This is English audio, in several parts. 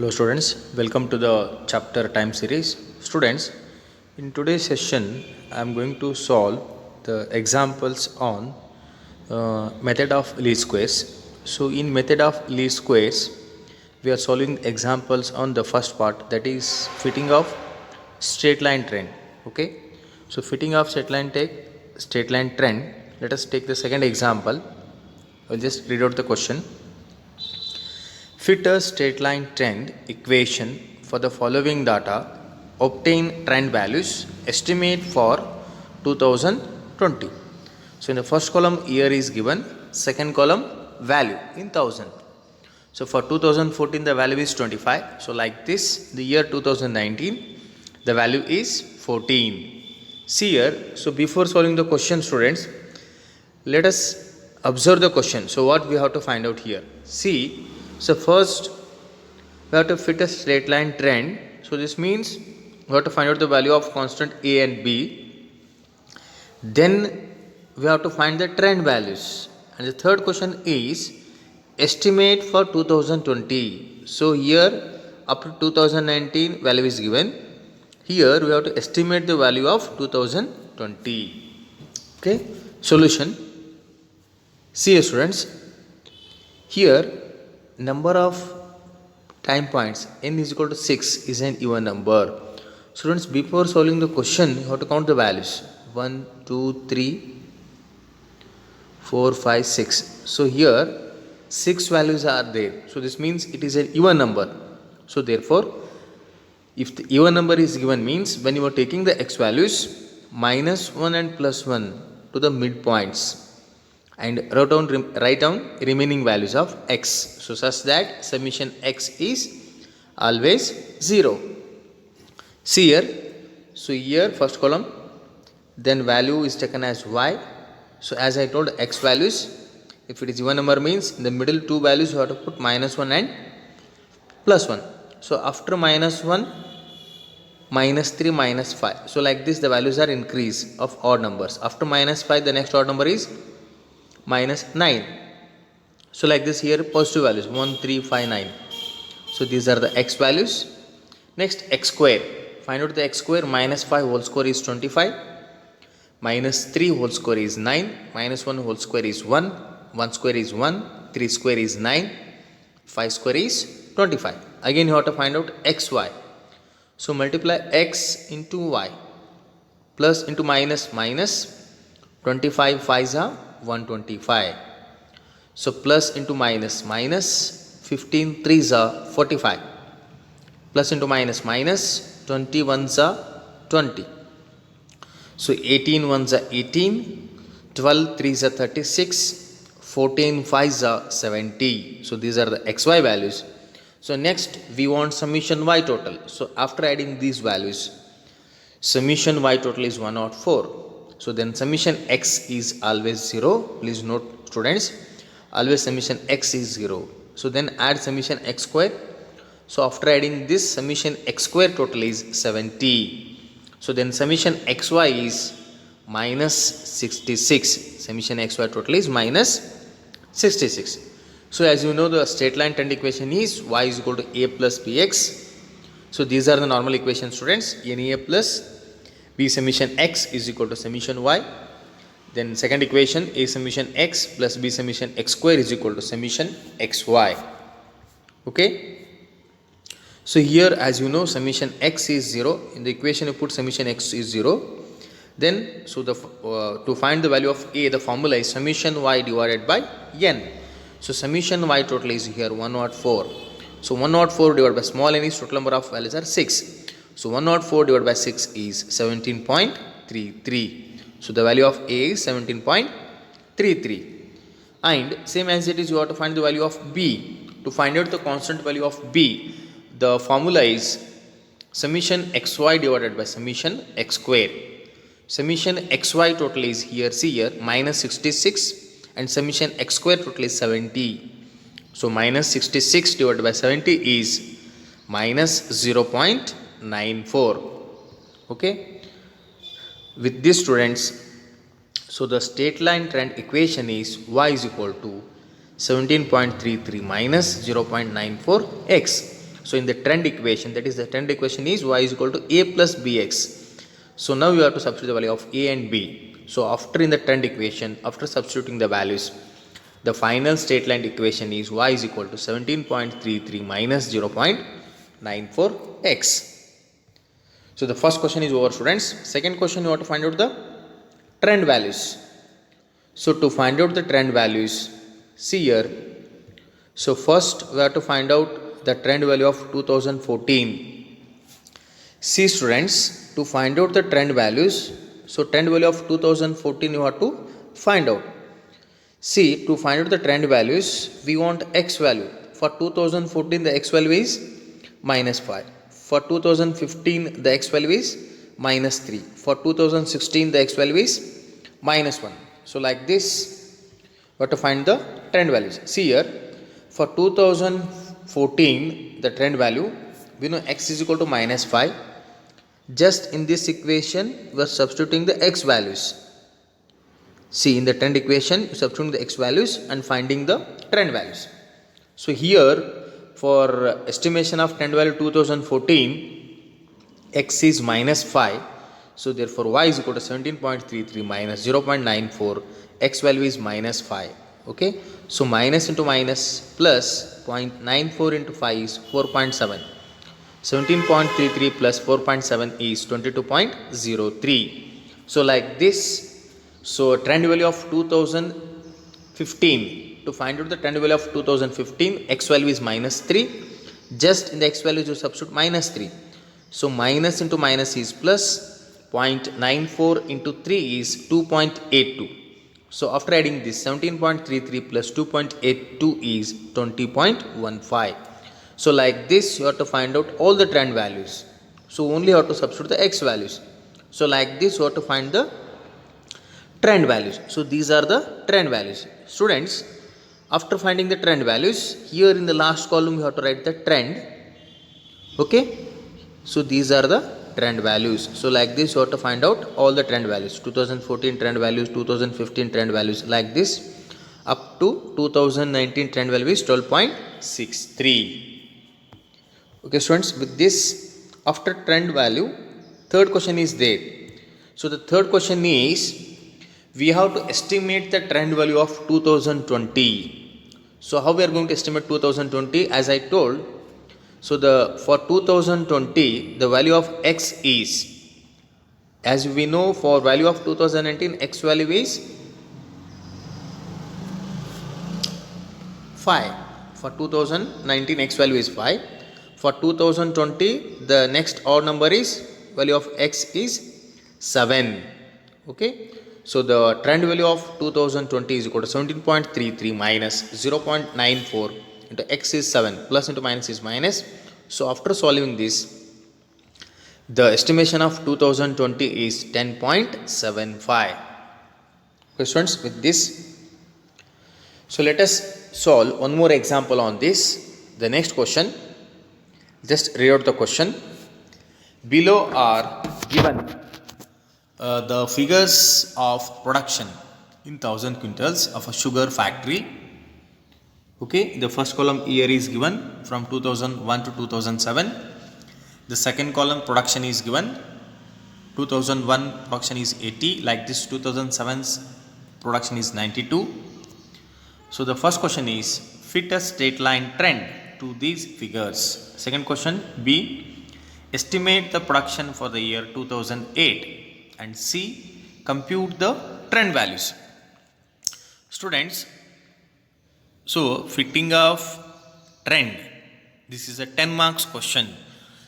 Hello students, welcome to the chapter time series. Students, in today's session I am going to solve the examples on method of least squares. So in method of least squares we are solving examples on the first part, that is fitting of straight line trend. Okay, so fitting of straight line trend. Let us take the second example. I will just read out the question. Fit a straight line trend equation for the following data. Obtain trend values. Estimate for 2020. So in the first column year is given, second column value in thousand. So for 2014 the value is 25. So like this, the year 2019 the value is 14. See here. So before solving the question, students, let us observe the question. So what we have to find out here? See. So first we have to fit a straight line trend. So this means we have to find out the value of constant a and b. Then we have to find the trend values. And the third question is estimate for 2020. So here up to 2019 value is given. Here we have to estimate the value of 2020. Okay. Solution. See students. Here number of time points n is equal to 6 is an even number. Students, before solving the question you have to count the values 1, 2, 3, 4, 5, 6. So here 6 values are there. So this means it is an even number. So therefore if the even number is given means when you are taking the x values, minus 1 and plus 1 to the midpoints and write down remaining values of x, so such that summation x is always 0. See here. So here first column, then value is taken as y. So as I told, x values, if it is even number means in the middle two values you have to put minus 1 and plus 1. So after minus 1, minus 3, minus 5. So like this the values are increase of odd numbers. After minus 5 the next odd number is minus 9. So like this here positive values 1, 3, 5, 9. So these are the x values. Next x square. Find out the x square. Minus 5 whole square is 25. Minus 3 whole square is 9. Minus 1 whole square is 1. 1 square is 1. 3 square is 9. 5 square is 25. Again you have to find out xy. So multiply x into y. Plus into minus. 25 5s are 125. So plus into minus. 15 3s are 45. Plus into minus. 21s are 20. So 18 1s are 18. 12 3s are 36. 14 5s are 70. So these are the xy values. So next we want summation y total. So after adding these values, summation y total is 104. So then summation x is always 0. Please note students, always summation x is 0. So then add summation x square. So after adding this, summation x square total is 70. So then summation xy is minus 66. Summation xy total is minus 66. So as you know, the straight line trend equation is y is equal to a plus bx. So these are the normal equations, students. Na plus b summation x is equal to summation y. Then second equation, a summation x plus b summation x square is equal to summation xy. Okay. So here as you know, summation x is 0. In the equation you put summation x is 0. Then so the to find the value of a, the formula is summation y divided by n. So summation y total is here 104. So 104 divided by small n is total number of values are 6. So 104 divided by 6 is 17.33. So the value of a is 17.33. And same as it is, you have to find the value of b. To find out the constant value of b, the formula is summation xy divided by summation x square. Summation xy total is here, see here, minus 66, and summation x square total is 70. So minus 66 divided by 70 is minus 0.94. Okay. With this, students, so the straight line trend equation is y is equal to 17.33 minus 0.94 x. So in the trend equation, that is the trend equation is y is equal to a plus bx. So now you have to substitute the value of a and b. So after in the trend equation, after substituting the values, the final state line equation is y is equal to 17.33 minus 0.94x. So the first question is over, students. Second question, you have to find out the trend values. So to find out the trend values, see here. So first we have to find out the trend value of 2014. See students, to find out the trend values, so trend value of 2014 you have to find out. See, to find out the trend values, we want x value. For 2014 the x value is minus 5. For 2015 the x value is minus 3. For 2016 the x value is minus 1. So like this, we have to find the trend values. See here, for 2014 the trend value, we know x is equal to minus 5. Just in this equation, we are substituting the x values. See, in the trend equation, substituting the x values and finding the trend values. So here, for estimation of trend value 2014, x is minus 5. So therefore, y is equal to 17.33 minus 0.94. X value is minus 5. Okay. So minus into minus plus 0.94 into 5 is 4.7. 17.33 plus 4.7 is 22.03. So like this. So trend value of 2015, to find out the trend value of 2015, x value is minus 3. Just in the x value you substitute minus 3. So minus into minus is plus, 0.94 into 3 is 2.82. So after adding this, 17.33 plus 2.82 is 20.15. So like this you have to find out all the trend values. So only you have to substitute the x values. So like this you have to find the trend values. So these are the trend values. Students, after finding the trend values, here in the last column you have to write the trend. Okay. So these are the trend values. So like this you have to find out all the trend values. 2014 trend values, 2015 trend values, like this up to 2019 trend value is 12.63. Okay students, with this, after trend value, third question is there. So the third question is, we have to estimate the trend value of 2020. So how we are going to estimate 2020? As I told, so for 2020 the value of x is, as we know, for value of 2019 x value is 5. For 2019 x value is 5. For 2020 the next odd number is, value of x is 7. Okay. So the trend value of 2020 is equal to 17.33 minus 0.94 into x is 7, plus into minus is minus. So after solving this, the estimation of 2020 is 10.75. Okay students, with this, so let us solve one more example on this. The next question, just read out the question. Below are given the figures of production in 1000 quintals of a sugar factory. Okay, the first column year is given from 2001 to 2007. The second column production is given. 2001 production is 80, like this 2007's production is 92. So the first question is, fit a straight line trend to these figures. Second question, B, estimate the production for the year 2008. And C, compute the trend values. Students, so fitting of trend, this is a 10 marks question.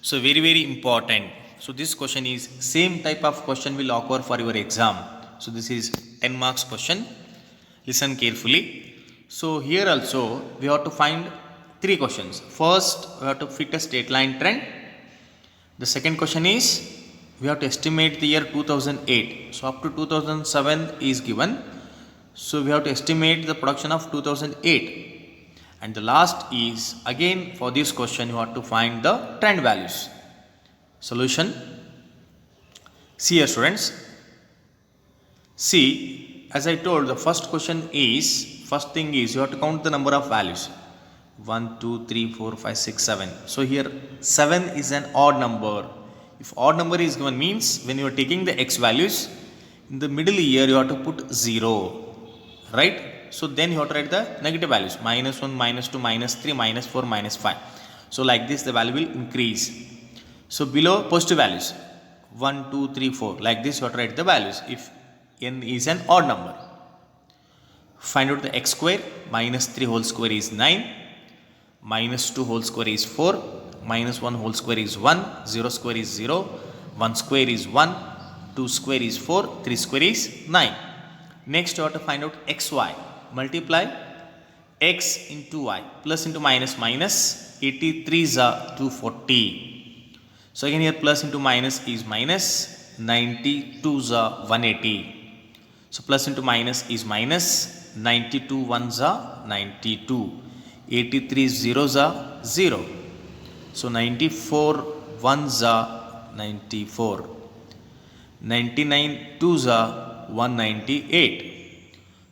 So very important. So this question is same type of question will occur for your exam. So this is 10 marks question. Listen carefully. So here also we have to find 3 questions. First, we have to fit a straight line trend. The second question is, we have to estimate the year 2008. So up to 2007 is given. So we have to estimate the production of 2008. And the last is, again for this question you have to find the trend values. Solution. See here students. See, as I told, the first question is, first thing is you have to count the number of values. 1, 2, 3, 4, 5, 6, 7. So here 7 is an odd number. If odd number is given means when you are taking the x values, in the middle here you have to put 0, right? So then you have to write the negative values, minus 1, minus 2, minus 3, minus 4, minus 5. So like this the value will increase. So below positive values, 1, 2, 3, 4, like this you have to write the values if n is an odd number. Find out the x square, minus 3 whole square is 9, minus 2 whole square is 4, minus 1 whole square is 1, 0 square is 0, 1 square is 1, 2 square is 4, 3 square is 9. Next you have to find out xy. Multiply x into y, plus into minus minus, 83 is 240. So again here plus into minus is minus, 92 is 180. So plus into minus is minus, 92 ones are 92. 83 zeros are 0. So 94 ones are 94. 99 twos are 198.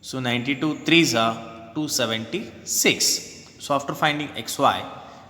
So 92 threes are 276. So after finding xy,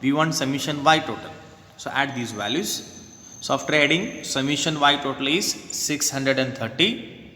we want summation y total. So add these values. So after adding, summation y total is 630.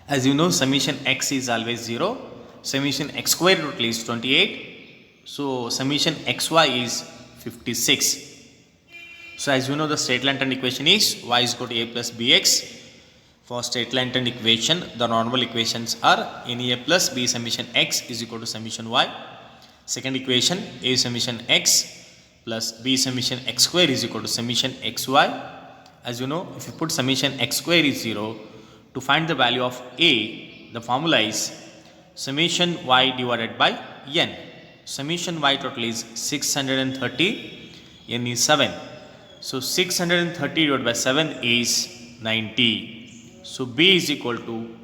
As you know, summation x is always 0. Summation x square total is 28. So summation xy is 56. So as you know, the straight line trend equation is y is equal to a plus bx. For straight line trend equation, the normal equations are a plus b summation x is equal to summation y. Second equation, a summation x plus b summation x square is equal to summation xy. As you know, if you put summation x square is 0, to find the value of a, the formula is summation y divided by n. Summation y total is 630, n is 7. So 630 divided by 7 is 90. So b is equal to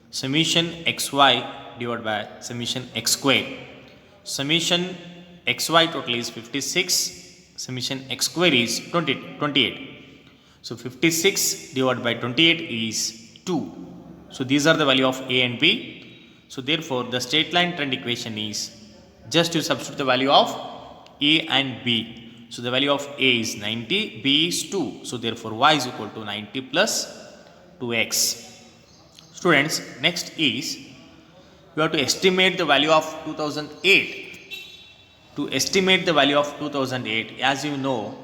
summation xy divided by summation x square. Summation xy total is 56, summation x square is 28. So 56 divided by 28 is 2. So these are the value of a and b. So therefore the straight line trend equation is just to substitute the value of a and b. So the value of a is 90, b is 2. So therefore y is equal to 90 plus 2x. Students, next is you have to estimate the value of 2008. To estimate the value of 2008, as you know,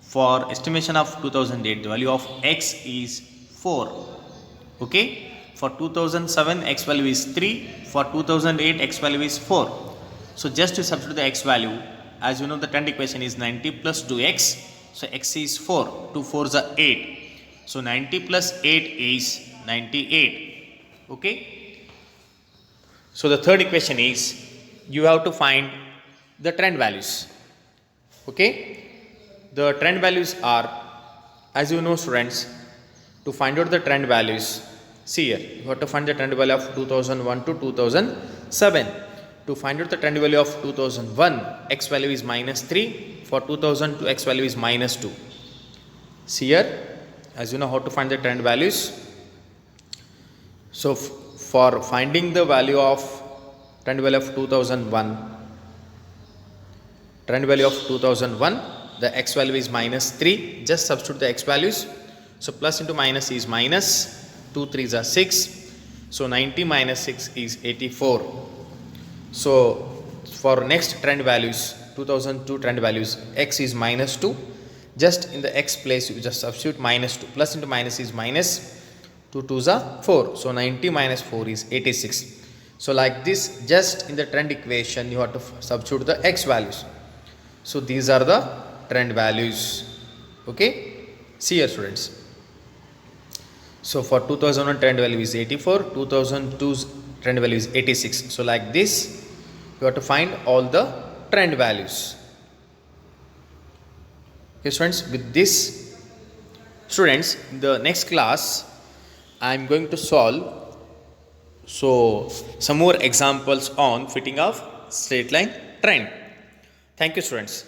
for estimation of 2008, the value of x is 4. Okay? For 2007, x value is 3. For 2008, x value is 4. So just to substitute the x value, as you know, the trend equation is 90 plus 2x. So x is 4. 2 4s are 8. So 90 plus 8 is 98. Okay? So the third equation is you have to find the trend values. Okay? The trend values are, as you know students, to find out the trend values, see here, you have to find the trend value of 2001 to 2007. To find out the trend value of 2001, x value is minus 3. For 2002, x value is minus 2. See here, as you know how to find the trend values. So for finding the value of trend value of 2001, the x value is minus 3. Just substitute the x values. So plus into minus is minus, 2 3s are 6. So 90 minus 6 is 84. So for next trend values, 2002 trend values, x is minus 2. Just in the x place you just substitute minus 2. Plus into minus is minus, 2 2s are 4. So 90 minus 4 is 86. So like this, just in the trend equation you have to substitute the x values. So these are the trend values. Okay? See here students. So for 2001 trend value is 84, 2002's trend value is 86. So like this you have to find all the trend values. Okay students, with this students, in the next class I am going to solve some more examples on fitting of straight line trend. Thank you students.